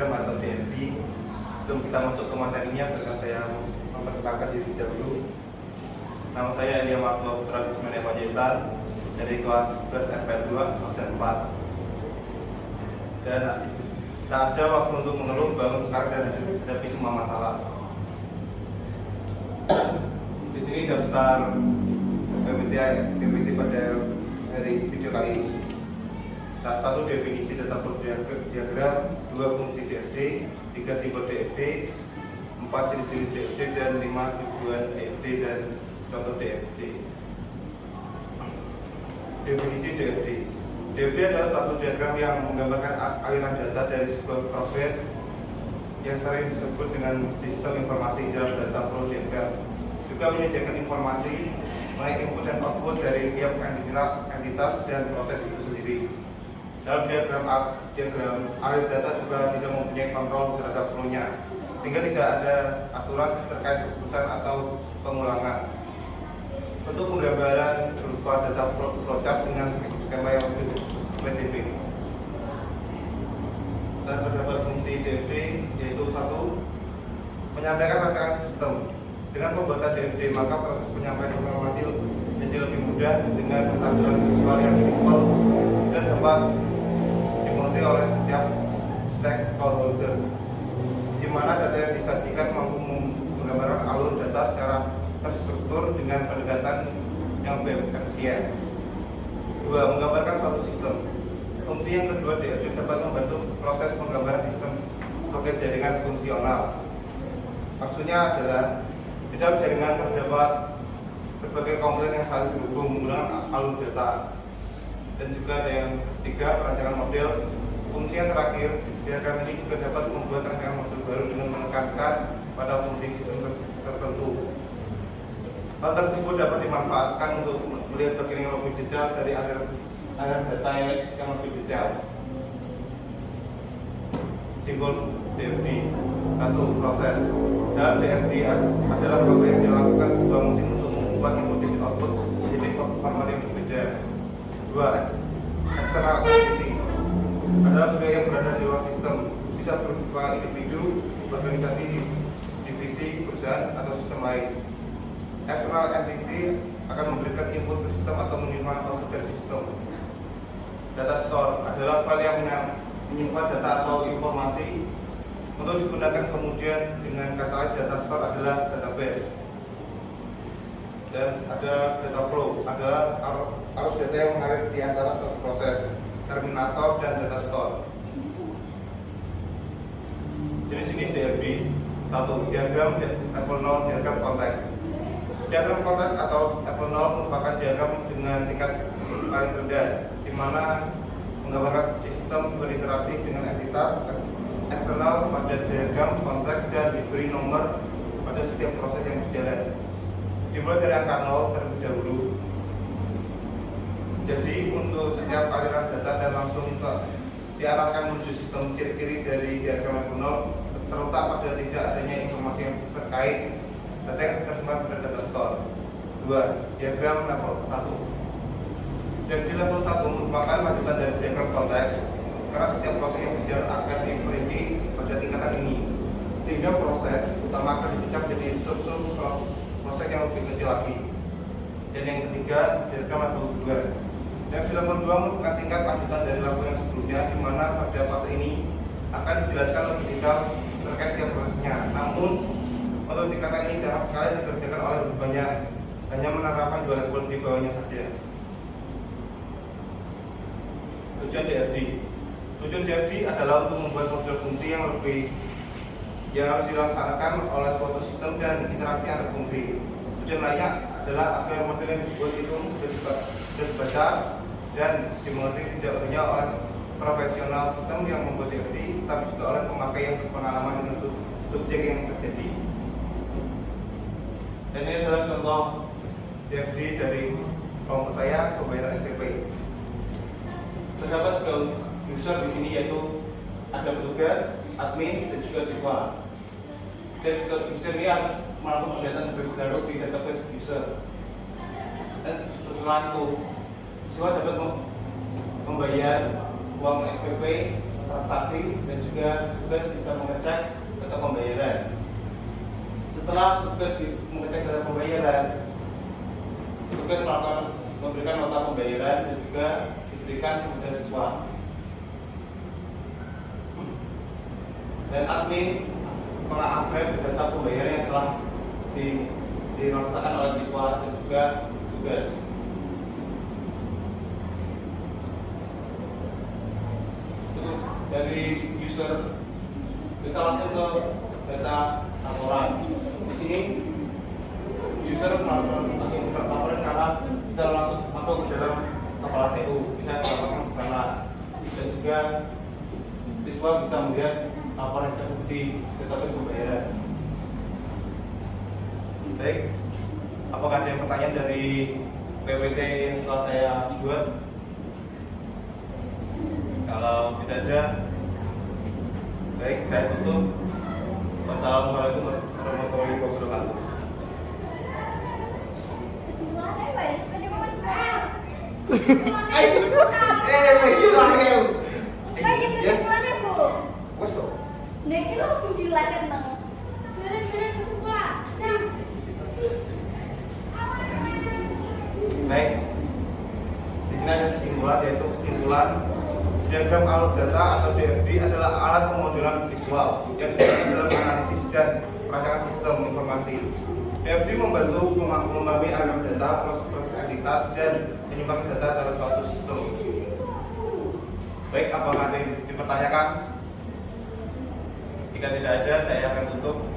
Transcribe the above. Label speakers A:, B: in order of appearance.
A: atau DFD. Sebelum kita masuk ke materinya, berkat saya memperkenalkan diri dahulu. Nama saya Elia Marto Putra Bismania Panjaitan dari kelas 11 FP2 absen 4. Dan tak ada waktu untuk mengeluh, bangun sekarang dan hadapi semua masalah. Di sini daftar PPT pada hari video kali ini. Satu, definisi data flow diagram, 2, fungsi DFD, 3, simbol DFD, 4, jenis-jenis DFD, dan 5, tujuan DFD dan contoh DFD. Definisi DFD. DFD adalah satu diagram yang menggambarkan aliran data dari sebuah proses yang sering disebut dengan sistem informasi dalam data flow diagram. Juga menyediakan informasi mengenai input dan output dari tiap entitas dan proses itu sendiri. Dalam diagram alur data juga tidak mempunyai kontrol terhadap flow-nya, sehingga tidak ada aturan terkait keputusan atau pengulangan. Bentuk penggambaran berupa data flowchart dengan skema yang lebih spesifik. Dan terdapat fungsi DFD, yaitu 1, menyampaikan rangkaian sistem. Dengan pembuatan DFD, maka proses penyampaian informasi menjadi lebih mudah dengan tampilan visual yang simpel dan dapat dimengerti oleh setiap stakeholder, di mana data yang disajikan mampu menggambarkan alur data secara terstruktur dengan pendekatan yang lebih efisien. 2, menggambarkan suatu sistem. Fungsi yang kedua, DFD dapat membantu proses penggambaran sistem sebagai jaringan fungsional. Maksudnya adalah di dalam jaringan terdapat berbagai komponen yang saling berhubung menggunakan alur data. Dan juga ada yang ketiga, perancangan model. Fungsi yang terakhir, diagram ini juga dapat membuat rancangan model baru dengan menekankan pada fungsi sistem tertentu. Hal tersebut dapat dimanfaatkan untuk melihat bagian yang lebih detail dari aliran data yang lebih detail. Simbol DFD. 1, proses. Dalam DFD adalah proses yang dilakukan sebuah mesin untuk mengubah input dan output menjadi format yang berbeda. 2, external activity adalah biaya yang berada di luar sistem, bisa berupa individu, organisasi, divisi, perusahaan, atau sistem lain. External entity akan memberikan input ke sistem atau menerima output dari sistem. Data store adalah file yang menyimpan data atau informasi untuk digunakan kemudian. Dengan kata lain, data store adalah database. Dan ada data flow, adalah arus data yang mengalir di antara suatu proses, terminator dan data store. Jenis-jenis DFD. 1, diagram level 0, diagram konteks. Diagram konteks atau level 0 merupakan diagram dengan tingkat paling rendah, di mana menggambarkan sistem berinteraksi dengan entitas eksternal pada diagram konteks dan diberi nomor pada setiap proses yang berjalan. Dimulai dari angka 0 terlebih dahulu. Jadi untuk setiap aliran data dan langsung diarahkan menuju sistem, ciri-ciri dari diagram level 0 terletak pada tidak adanya informasi yang terkait data yang tersimpan pada data store. 2, diagram level 1. Dari level 1 merupakan lanjutan dari diagram konteks, karena setiap proses yang berjalan akan diperinci pada tingkatan ini, sehingga proses utama akan dipecah menjadi sub-sub proses yang lebih kecil lagi. Dan yang ketiga, diagram level 2. Dari level 2 merupakan tingkat lanjutan dari level yang sebelumnya, di mana pada fase ini akan dijelaskan lebih detail terkait tiap prosesnya. Namun, untuk tingkatan ini jarang sekali dikerjakan oleh lebih banyak, hanya menerapkan 2 level di bawahnya saja. Tujuan DFD. Tujuan DFD adalah untuk membuat model fungsi yang harus dilaksanakan oleh suatu sistem dan interaksi antar fungsi. Tujuan lainnya adalah agar model yang dibuat itu mudah dibaca dan dimengerti tidak hanya oleh profesional sistem yang membuat DFD, tapi juga oleh pemakai yang berpengalaman dengan subjek yang terjadi. Dan ini adalah contoh DFD dari kelompok saya, pembayaran SPP. Terdapat user di sini, yaitu ada petugas, admin, dan juga siswa. Dan user ini harus melakukan pendataan terlebih dahulu di database user. Dan setelah itu, siswa dapat membayar uang SPP transaksi dan juga tugas bisa mengecek data pembayaran. Setelah tugas mengecek data pembayaran, tugas memberikan nota pembayaran dan juga diberikan kepada siswa. Dan admin mengupgrade data pembayaran yang telah dirasakan oleh siswa dan juga tugas. Dari user kita langsung ke data laporan. Di sini user langsung ke laporan karena bisa langsung masuk ke dalam kepala TU, bisa melakukan kesalahan dan juga siswa bisa melihat laporan tersebut di database pembayaran. Baik, apakah ada yang pertanyaan dari PPT yang telah saya buat? Kalau tidak ada, baik, saya tutup. Wassalamualaikum warahmatullahi wabarakatuh. Baik, di sini ada kesimpulan, yaitu kesimpulan diagram alur data atau DFD adalah alat pemodelan visual yang digunakan dalam analisis dan perancangan sistem informasi. DFD membantu memahami aliran data, proses entitas, dan penyimpanan data dalam suatu sistem. Baik, apakah ada yang dipertanyakan? Jika tidak ada, saya akan tutup.